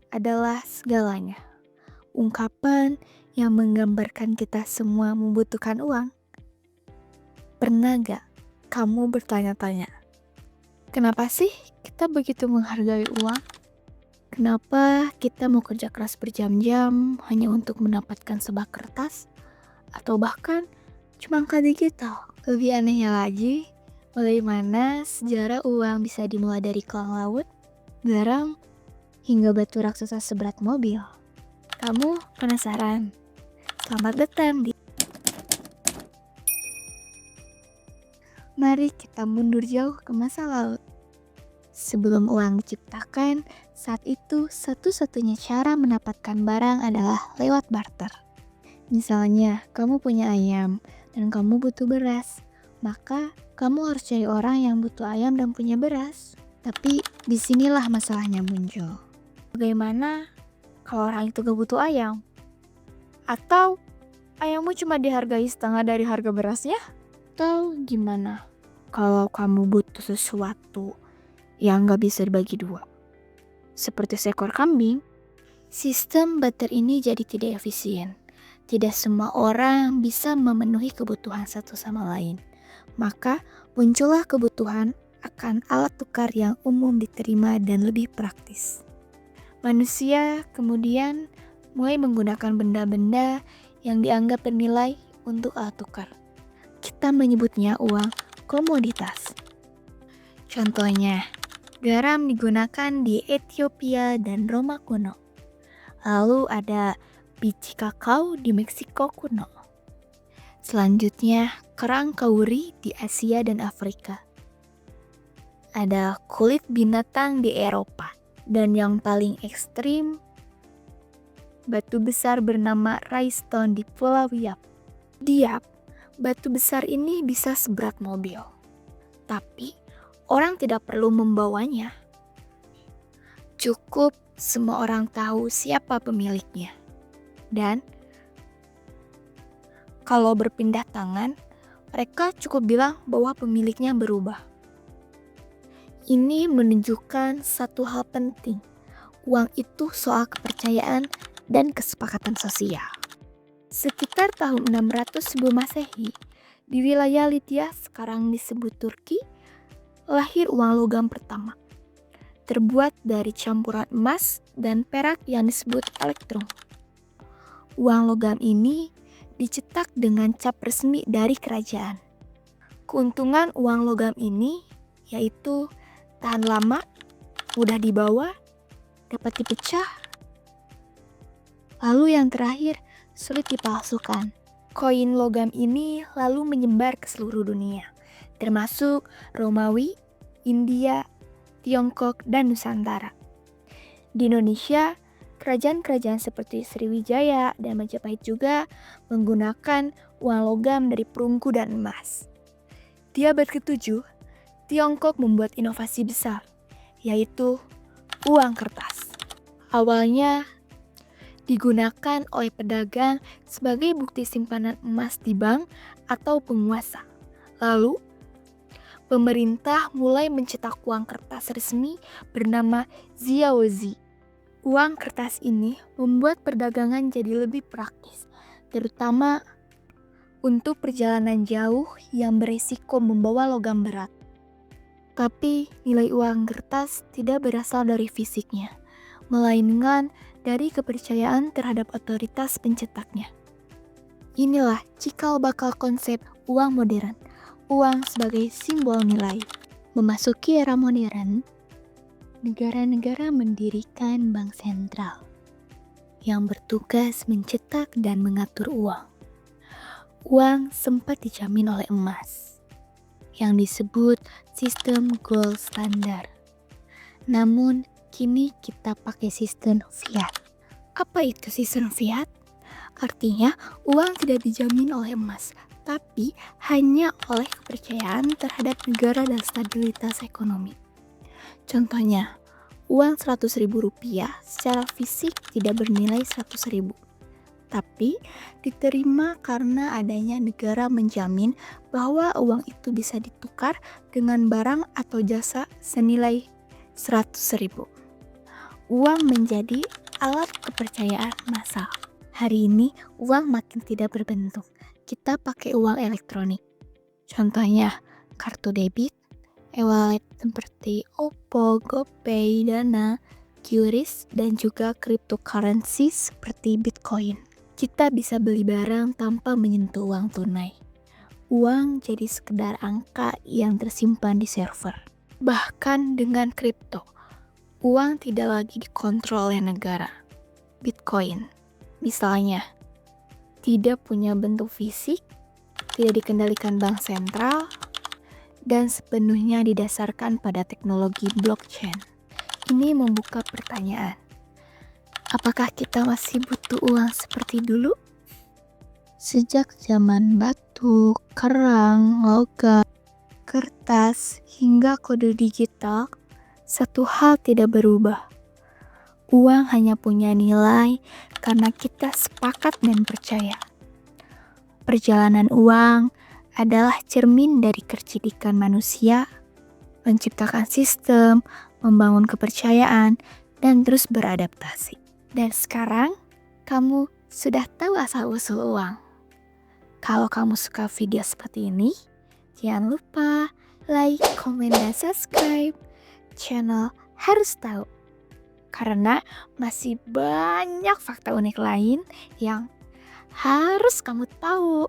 adalah segalanya. Ungkapan yang menggambarkan kita semua membutuhkan uang. Pernah gak kamu bertanya-tanya, kenapa sih kita begitu menghargai uang? Kenapa kita mau kerja keras berjam-jam hanya untuk mendapatkan sebak kertas? Atau bahkan cuma angka digital? Lebih anehnya lagi, bagaimana sejarah uang bisa dimulai dari kelang laut, garam, hingga batu raksasa seberat mobil? Kamu penasaran? Selamat datang di Mari kita mundur jauh ke masa lalu. Sebelum uang diciptakan, saat itu satu-satunya cara mendapatkan barang adalah lewat barter. Misalnya, kamu punya ayam dan kamu butuh beras, maka kamu harus cari orang yang butuh ayam dan punya beras. Tapi disinilah masalahnya muncul. Bagaimana kalau orang itu gak butuh ayam? Atau ayammu cuma dihargai setengah dari harga berasnya? Atau gimana kalau kamu butuh sesuatu yang gak bisa dibagi dua? Seperti seekor kambing. Sistem barter ini jadi tidak efisien. Tidak semua orang bisa memenuhi kebutuhan satu sama lain. Maka muncullah kebutuhan akan alat tukar yang umum diterima dan lebih praktis. Manusia kemudian mulai menggunakan benda-benda yang dianggap bernilai untuk alat tukar. Kita menyebutnya uang komoditas. Contohnya, garam digunakan di Ethiopia dan Roma kuno. Lalu ada biji kakao di Meksiko kuno. Selanjutnya, kerang kauri di Asia dan Afrika. Ada kulit binatang di Eropa. Dan yang paling ekstrim, batu besar bernama Rhinestone di Pulau Yap. Di Yap, batu besar ini bisa seberat mobil. Tapi, orang tidak perlu membawanya. Cukup semua orang tahu siapa pemiliknya. Dan kalau berpindah tangan, mereka cukup bilang bahwa pemiliknya berubah. Ini menunjukkan satu hal penting. Uang itu soal kepercayaan dan kesepakatan sosial. Sekitar tahun 600 sebelum Masehi, di wilayah Lydia sekarang disebut Turki, lahir uang logam pertama. Terbuat dari campuran emas dan perak yang disebut elektrum. Uang logam ini dicetak dengan cap resmi dari kerajaan. Keuntungan uang logam ini yaitu tahan lama, mudah dibawa, dapat dipecah. Lalu yang terakhir, sulit dipalsukan. Koin logam ini lalu menyebar ke seluruh dunia, termasuk Romawi, India, Tiongkok, dan Nusantara. Di Indonesia, kerajaan-kerajaan seperti Sriwijaya dan Majapahit juga menggunakan uang logam dari perunggu dan emas. Di abad ke-7, Tiongkok membuat inovasi besar, yaitu uang kertas. Awalnya digunakan oleh pedagang sebagai bukti simpanan emas di bank atau penguasa. Lalu, pemerintah mulai mencetak uang kertas resmi bernama Ziaozi. Uang kertas ini membuat perdagangan jadi lebih praktis, terutama untuk perjalanan jauh yang beresiko membawa logam berat. Tapi nilai uang kertas tidak berasal dari fisiknya, melainkan dari kepercayaan terhadap otoritas pencetaknya. Inilah cikal bakal konsep uang modern, uang sebagai simbol nilai. Memasuki era modern, negara-negara mendirikan bank sentral yang bertugas mencetak dan mengatur uang. Uang sempat dijamin oleh emas, yang disebut sistem gold standar. Namun, kini kita pakai sistem fiat. Apa itu sistem fiat? Artinya, uang tidak dijamin oleh emas, tapi hanya oleh kepercayaan terhadap negara dan stabilitas ekonomi. Contohnya, uang Rp100.000 secara fisik tidak bernilai Rp100.000. Tapi diterima karena adanya negara menjamin bahwa uang itu bisa ditukar dengan barang atau jasa senilai 100.000. Uang menjadi alat kepercayaan massal. Hari ini uang makin tidak berbentuk. Kita pakai uang elektronik. Contohnya kartu debit, e-wallet seperti OPPO, GoPay, Dana, QRIS, dan juga cryptocurrency seperti Bitcoin. Kita bisa beli barang tanpa menyentuh uang tunai. Uang jadi sekedar angka yang tersimpan di server. Bahkan dengan kripto, uang tidak lagi dikontrol oleh negara. Bitcoin, misalnya, tidak punya bentuk fisik, tidak dikendalikan bank sentral, dan sepenuhnya didasarkan pada teknologi blockchain. Ini membuka pertanyaan, apakah kita masih butuh uang seperti dulu? Sejak zaman batu, kerang, logam, kertas, hingga kode digital, satu hal tidak berubah. Uang hanya punya nilai karena kita sepakat dan percaya. Perjalanan uang adalah cermin dari kecerdikan manusia, menciptakan sistem, membangun kepercayaan, dan terus beradaptasi. Dan sekarang, kamu sudah tahu asal-usul uang. Kalau kamu suka video seperti ini, jangan lupa like, komen, dan subscribe channel Harus Tahu. Karena masih banyak fakta unik lain yang harus kamu tahu.